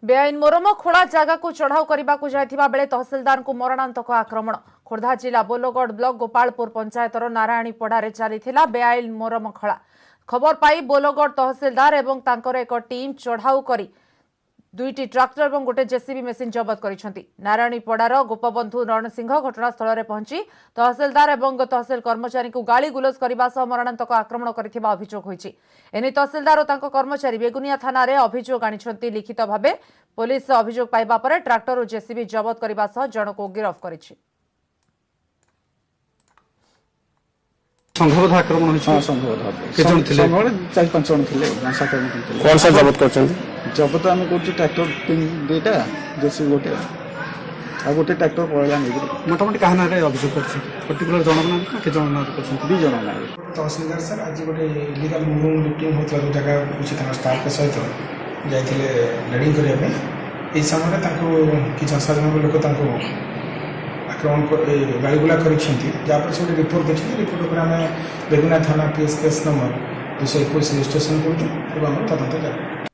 बेआईन मोरम खोला जगह को चढ़ाऊ करने को जाइथिबा बेले तहसीलदार को मरणांतक आक्रमण। खोर्धा जिला बोलगढ़ ब्लॉक गोपालपुर पंचायतर नारायणीपड़ारे चलीथिला बेआईन मोरम खोला। खबर पाई बोलगढ़ तहसीलदार एवं तांकर एक टीम चढ़ाऊ करी दुईटी ट्राक्टर और गोटे जेसीबी मेसीन जबत करिसेंती। नारायणीपड़ार गोपबंधु रणसिंह घटनास्थल में पहुंची तहसीलदार एवं तहसील कर्मचारी को गाली गुलज करने सह मरणांतक आक्रमण करथिबा अभियोग होईछि। एने तहसीलदार और तांको कर्मचारी बेगुनिया थाना रे अभियोग आनिछंती लिखित भावे। पुलिस अभियोग पाइबा परे ट्राक्टर और जेसीबी जबत करने सह जनको गिरफ्त करिछि। संभवतः आक्रमण होइछि। हां संभवतः केजन थिले 4-5 जन थिले भाषा कर्मी थिले। कौन सा जबत करछन? जबत आम कर ट्रैक्टर दुईटा जेसी गोटे आ गोटे ट्रैक्टर पळला नै मोटामोटी कहा नारे अभियोग करछि पर्टिकुलर जन के जन नारे करछन 2 जन नारे। तहसीलदार सर आज गोटे इलीगल मुरुम लिफ्टिंग होता जगह कुछ स्टाफ के सहित जाइए रेडिंग करने यही समय किसी असाधारण लोक आक्रमण गाड़ीगुला कर रिपोर्ट देखिए रिपोर्ट पर आम बेगुना थाना पीएस केस नंबर 221 रजिस्ट्रेशन कर तदंत जारी।